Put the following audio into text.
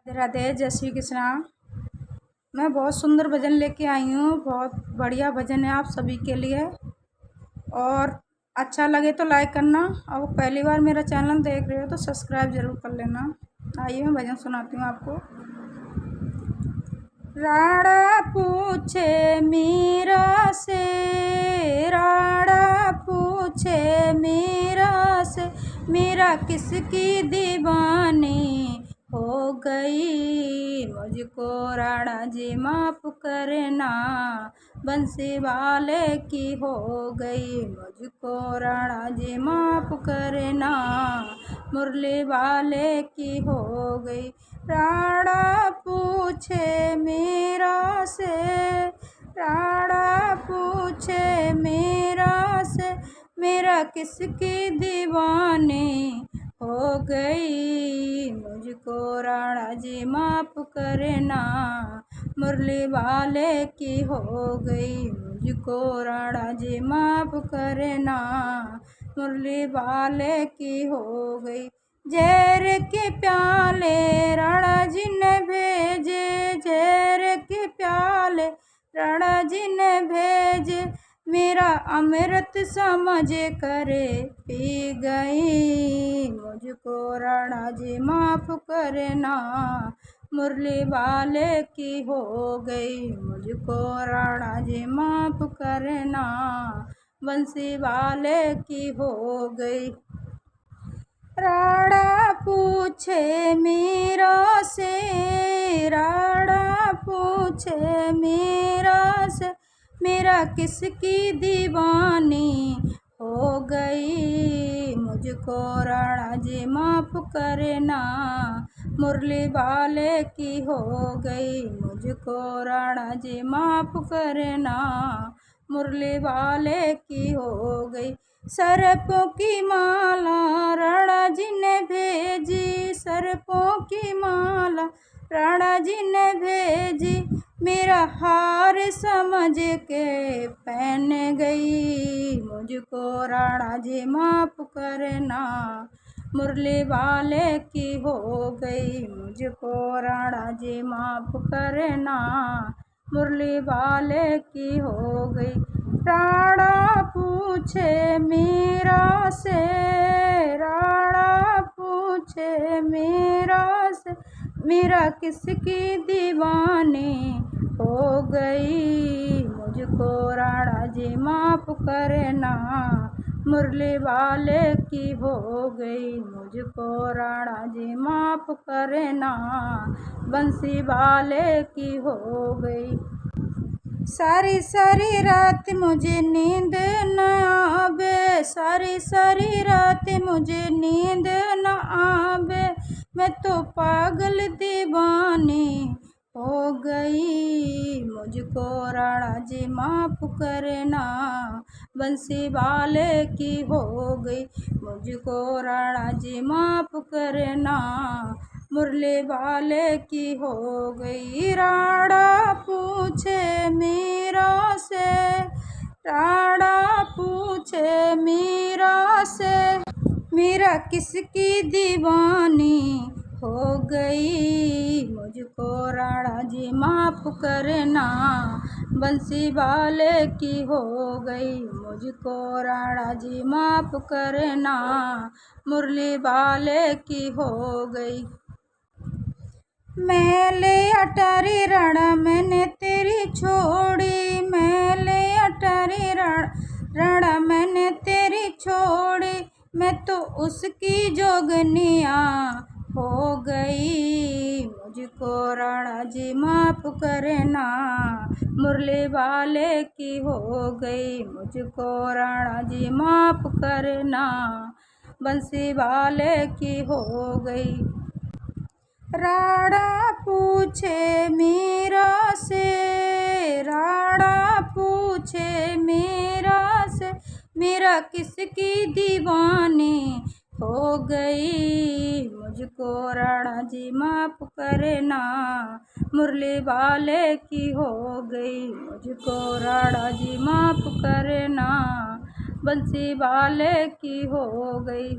राधे राधे, जय श्री कृष्णा। मैं बहुत सुंदर भजन लेके आई हूँ। बहुत बढ़िया भजन है आप सभी के लिए। और अच्छा लगे तो लाइक करना, और पहली बार मेरा चैनल देख रहे हो तो सब्सक्राइब ज़रूर कर लेना। आइए मैं भजन सुनाती हूँ आपको। राणा पूछे मीरा से, राणा पूछे मीरा से, मीरा किसकी दीवानी हो गई। मुझको राणा जी माफ करना, बंसी वाले की हो गई। मुझको राणा जी माफ करना, मुरली वाले की हो गई। राणा पूछे मीरा से, राणा पूछे मीरा से, मेरा किसकी दीवानी हो गई। मुझको राणा जी माफ करना, मुरली वाले की हो गई। मुझको राणा जी माफ करना, मुरली वाले की हो गई। जहर के प्याले राणा जी ने भेजे, जहर के प्याले राणा जी ने भेजे, मेरा अमृत समझ करे पी गई। मुझको राणा जी माफ करना, मुरली वाले की हो गई। मुझको राणा जी माफ करना, बंसी वाले की हो गई। राणा पूछे मीरा से, राणा पूछे मीरा से, मेरा किसकी दीवानी हो गई। मुझको राणा जी माफ करना, मुरली वाले की हो गई। मुझको राणा जी माफ करना, मुरली वाले की हो गई। सर्पों की माला राणा जी ने भेजी, सर्पों की माला राणा जी ने भेजी, मेरा हार समझ के पहन गई। मुझको राणा जी माफ करना, मुरली वाले की हो गई। मुझको राणा जी माफ करना, मुरली वाले की हो गई। राणा पूछे मीरा से, राणा पूछे मीरा से, मीरा किसकी दीवानी हो गई। मुझको राणा जी माफ करना, मुरली वाले की हो गई। मुझको राणा जी माफ करना, बंसी वाले की हो गई। सारी सारी रात मुझे नींद न आवे, सारी सारी रात मुझे नींद न आवे, मैं तो पागल दीवानी हो गई। मुझको राणा जी माफ करना, बंसी वाले की हो गई। मुझको राणा जी माफ करना, मुरली वाले की हो गई। राणा पूछे मीरा से, राणा पूछे मीरा से, मीरा किसकी दीवानी हो गई। मुझको राणा जी माफ करना, बंसी वाले की हो गई। मुझको राणा जी माफ करना, मुरली वाले की हो गई। मैले अटारी राणा मैंने तेरी छोड़ी, मैले अटारी राणा मैंने तेरी छोड़ी, मैं तो उसकी जोगनिया हो गई। मुझको राणा जी माफ करना, मुरली वाले की हो गई। मुझको राणा जी माफ करना, बंसी वाले की हो गई। राणा पूछे मीरा से, राणा पूछे मीरा से, मेरा किसकी दीवानी हो गई। मुझको राणा जी माफ करना, मुरली वाले की हो गई। मुझको राणा जी माफ करना, बंसी वाले की हो गई।